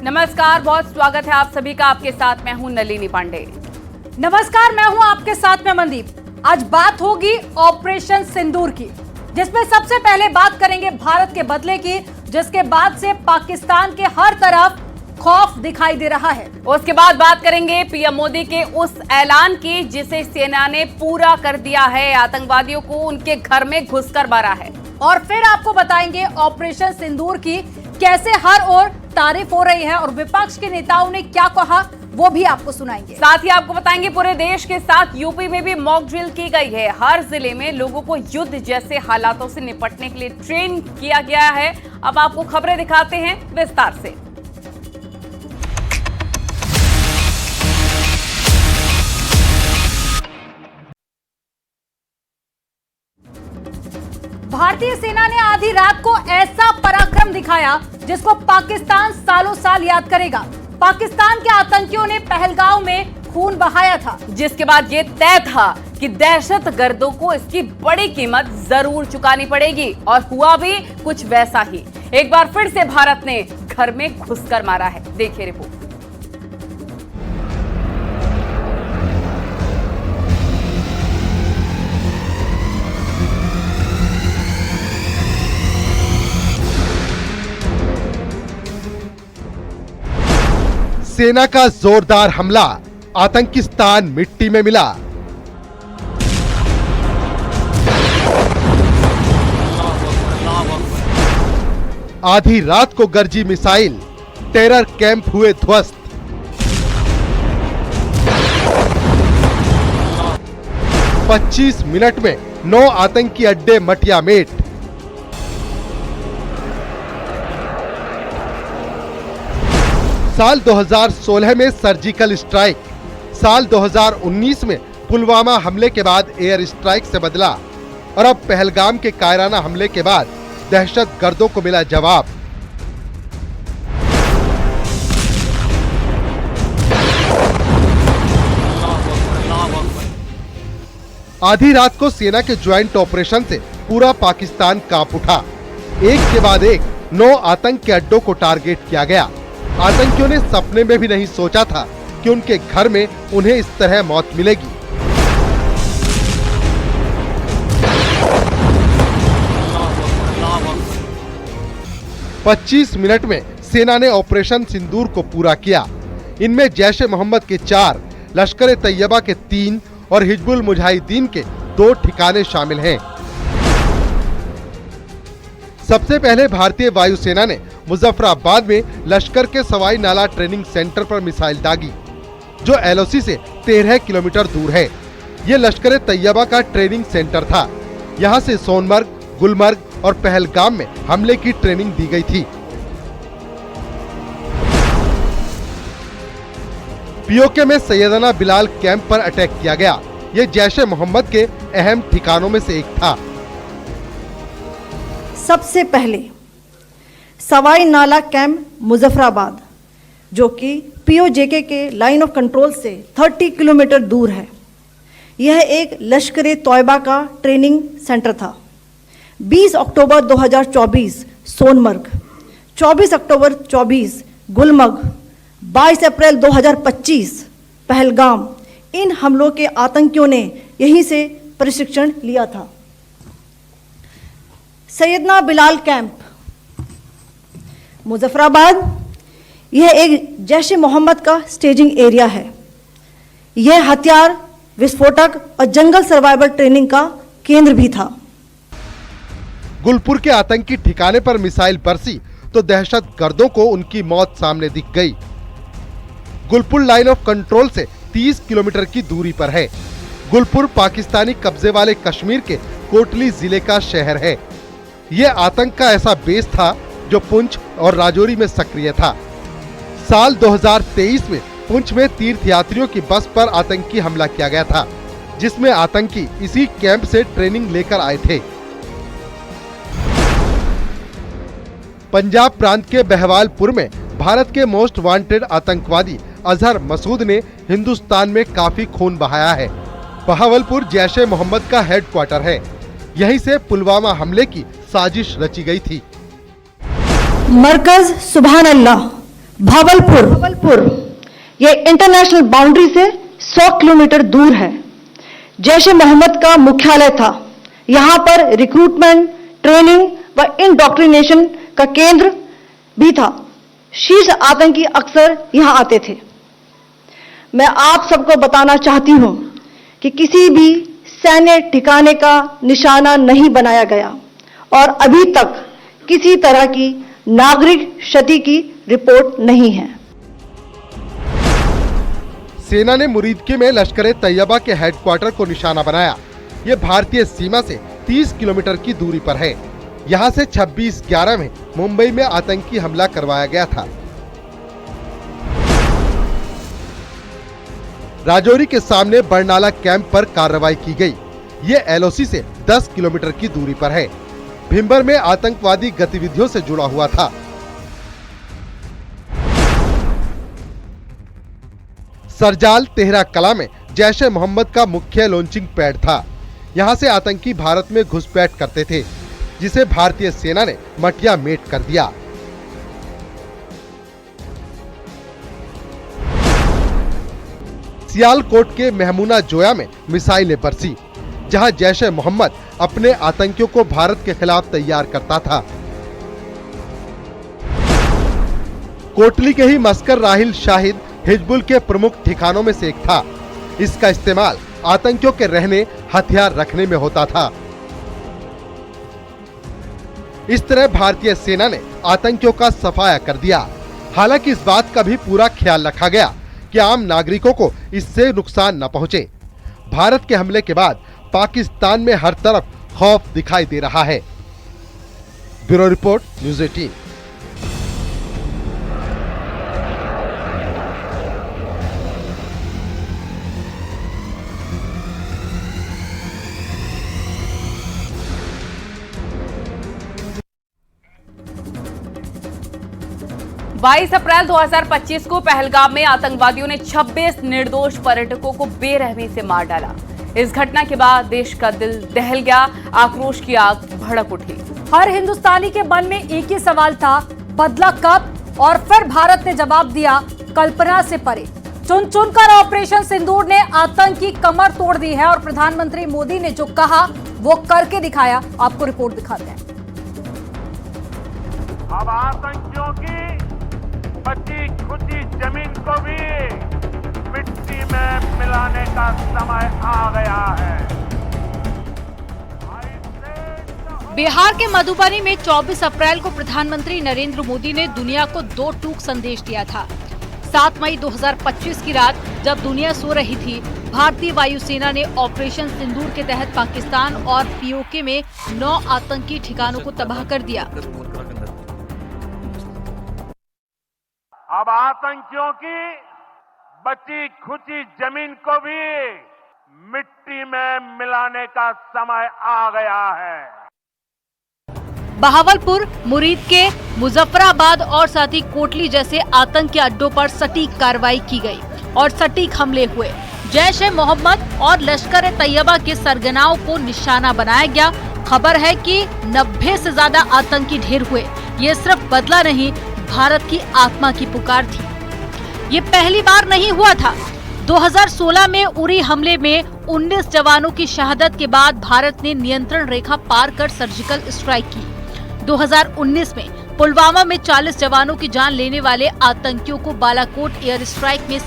नमस्कार, बहुत स्वागत है आप सभी का। आपके साथ मैं हूं नलिनी पांडे। नमस्कार, मैं हूं आपके साथ में मनदीप। आज बात होगी ऑपरेशन सिंदूर की, जिसमें सबसे पहले बात करेंगे भारत के बदले की, जिसके बाद से पाकिस्तान के हर तरफ खौफ दिखाई दे रहा है। उसके बाद बात करेंगे पीएम मोदी के उस ऐलान की जिसे सेना ने पूरा कर दिया है, आतंकवादियों को उनके घर में घुसकर मारा है। और फिर आपको बताएंगे ऑपरेशन सिंदूर की कैसे हर ओर तारीफ हो रही है और विपक्ष के नेताओं ने क्या कहा वो भी आपको सुनाएंगे। साथ ही आपको बताएंगे पूरे देश के साथ यूपी में भी मॉक ड्रिल की गई है। हर जिले में लोगों को युद्ध जैसे हालातों से निपटने के लिए ट्रेन किया गया है। अब आपको खबरें दिखाते हैं विस्तार से। भारतीय सेना ने आधी रात को ऐसा पराक्रम दिखाया जिसको पाकिस्तान सालों साल याद करेगा। पाकिस्तान के आतंकियों ने पहलगाम में खून बहाया था, जिसके बाद ये तय था कि दहशतगर्दों को इसकी बड़ी कीमत जरूर चुकानी पड़ेगी। और हुआ भी कुछ वैसा ही। एक बार फिर से भारत ने घर में घुसकर मारा है। देखिए रिपोर्ट। सेना का जोरदार हमला, आतंकिस्तान मिट्टी में मिला। आधी रात को गरजी मिसाइल, टेरर कैंप हुए ध्वस्त। पच्चीस मिनट में 9 आतंकी अड्डे मटियामेट। साल 2016 में सर्जिकल स्ट्राइक, साल 2019 में पुलवामा हमले के बाद एयर स्ट्राइक से बदला और अब पहलगाम के कायराना हमले के बाद दहशतगर्दों को मिला जवाब। आधी रात को सेना के ज्वाइंट ऑपरेशन से पूरा पाकिस्तान कांप उठा। एक के बाद एक 9 आतंक के अड्डों को टारगेट किया गया। आतंकियों ने सपने में भी नहीं सोचा था कि उनके घर में उन्हें इस तरह मौत मिलेगी। पच्चीस मिनट में सेना ने ऑपरेशन सिंदूर को पूरा किया। इनमें जैश ए मोहम्मद के 4, लश्कर ए तैयबा के 3 और हिजबुल मुजाहिदीन के 2 ठिकाने शामिल हैं। सबसे पहले भारतीय वायुसेना ने मुजफ्फराबाद में लश्कर के सवाई नाला ट्रेनिंग सेंटर पर मिसाइल दागी, जो एलओसी से 13 किलोमीटर दूर है। ये लश्कर ए तैयबा का ट्रेनिंग सेंटर था। यहाँ से सोनमर्ग, गुलमर्ग और पहलगाम में हमले की ट्रेनिंग दी गई थी। पीओके में सैयदना बिलाल कैंप पर अटैक किया गया। ये जैश ए मोहम्मद के अहम ठिकानों में से एक था। सबसे पहले सवाई नाला कैंप मुजफ्फराबाद, जो कि पीओजेके के लाइन ऑफ कंट्रोल से 30 किलोमीटर दूर है। यह एक लश्कर ए तैयबा का ट्रेनिंग सेंटर था। 20 अक्टूबर 2024 सोनमर्ग, 24 अक्टूबर 24 गुलमर्ग, 22 अप्रैल 2025 पहलगाम, इन हमलों के आतंकियों ने यहीं से प्रशिक्षण लिया था। सैयदना बिलाल कैंप मुजफ्फराबाद, यह एक जैश ए मोहम्मद का स्टेजिंग एरिया है। यह हथियार, विस्फोटक और जंगल सर्वाइवल ट्रेनिंग का केंद्र भी था। गुलपुर के आतंकी ठिकाने पर मिसाइल बरसी तो दहशतगर्दों को उनकी मौत सामने दिख गई। गुलपुर लाइन ऑफ कंट्रोल से 30 किलोमीटर की दूरी पर है। गुलपुर पाकिस्तानी कब्जे वाले कश्मीर के कोटली जिले का शहर है। यह आतंक का ऐसा बेस था जो पुंछ और राजौरी में सक्रिय था। साल 2023 में पुंछ में तीर्थयात्रियों की बस पर आतंकी हमला किया गया था, जिसमें आतंकी इसी कैंप से ट्रेनिंग लेकर आए थे। पंजाब प्रांत के बहवालपुर में भारत के मोस्ट वांटेड आतंकवादी अजहर मसूद ने हिंदुस्तान में काफी खून बहाया है। बहावलपुर जैश ए मोहम्मद का हेडक्वार्टर है। यहीं से पुलवामा हमले की साजिश रची गई थी। मरकज सुभान अल्लाह भावलपुर ये इंटरनेशनल बाउंड्री से 100 किलोमीटर दूर है। जैश ए मोहम्मद का मुख्यालय था। यहां पर रिक्रूटमेंट, ट्रेनिंग व इंडोक्ट्रिनेशन का केंद्र भी था। शीर्ष आतंकी अक्सर यहां आते थे। मैं आप सबको बताना चाहती हूं कि किसी भी सैन्य ठिकाने का निशाना नहीं बनाया गया और अभी तक किसी तरह की नागरिक क्षति की रिपोर्ट नहीं है। सेना ने मुरीदके में लश्कर-ए-तैयबा के हेडक्वार्टर को निशाना बनाया। ये भारतीय सीमा से 30 किलोमीटर की दूरी पर है। यहाँ से 26/11 में मुंबई में आतंकी हमला करवाया गया था। राजौरी के सामने बरनाला कैंप पर कार्रवाई की गई। ये एलओसी से 10 किलोमीटर की दूरी पर है। भिंबर में आतंकवादी गतिविधियों से जुड़ा हुआ था। सरजाल तेहरा कला में जैश ए मोहम्मद का मुख्य लॉन्चिंग पैड था। यहां से आतंकी भारत में घुसपैठ करते थे, जिसे भारतीय सेना ने मटिया मेट कर दिया। सियालकोट के मेहमुना जोया में मिसाइलें बरसी, जहां जैश ए मोहम्मद अपने आतंकियों को भारत के खिलाफ तैयार करता था। कोटली के ही मस्कर राहिल शाहिद हिजबुल के प्रमुख ठिकानों में से एक था। इसका इस्तेमाल आतंकियों के रहने, हथियार रखने में होता था। इस तरह भारतीय सेना ने आतंकियों का सफाया कर दिया। हालांकि इस बात का भी पूरा ख्याल रखा गया कि आम नागरिकों को इससे नुकसान न पहुंचे। भारत के हमले के बाद पाकिस्तान में हर तरफ खौफ दिखाई दे रहा है। Bureau report, news 18। बाईस अप्रैल 2025 को पहलगाम में आतंकवादियों ने 26 निर्दोष पर्यटकों को बेरहमी से मार डाला। इस घटना के बाद देश का दिल दहल गया, आक्रोश की आग भड़क उठी। हर हिंदुस्तानी के मन में एक ही सवाल था, बदला कब? और फिर भारत ने जवाब दिया, कल्पना से परे। चुन चुनकर ऑपरेशन सिंदूर ने आतंकी कमर तोड़ दी है और प्रधानमंत्री मोदी ने जो कहा वो करके दिखाया। आपको रिपोर्ट दिखाते हैं। अब आतंकियों की बची खुची जमीन को भी मिट्टी में मिलाने का समय आ गया है। बिहार के मधुबनी में 24 अप्रैल को प्रधानमंत्री नरेंद्र मोदी ने दुनिया को 2 टूक संदेश दिया था। 7 मई 2025 की रात जब दुनिया सो रही थी, भारतीय वायुसेना ने ऑपरेशन सिंदूर के तहत पाकिस्तान और पीओके में 9 आतंकी ठिकानों को तबाह कर दिया। अब आतंकियों की बची खुची जमीन को भी मिट्टी में मिलाने का समय आ गया है। बहावलपुर, मुरीदके, मुजफ्फराबाद और साथ ही कोटली जैसे आतंकी अड्डों पर सटीक कार्रवाई की गई और सटीक हमले हुए। जैश ए मोहम्मद और लश्कर-ए-तैयबा के सरगनाओं को निशाना बनाया गया। खबर है कि 90 से ज्यादा आतंकी ढेर हुए। ये सिर्फ बदला नहीं, भारत की आत्मा की पुकार थी। ये पहली बार नहीं हुआ था। 2016 में उरी हमले में 19 जवानों की शहादत के बाद भारत ने नियंत्रण रेखा पार कर सर्जिकल स्ट्राइक की। 2019 में पुलवामा में 40 जवानों की जान लेने वाले आतंकियों को बालाकोट एयर स्ट्राइक में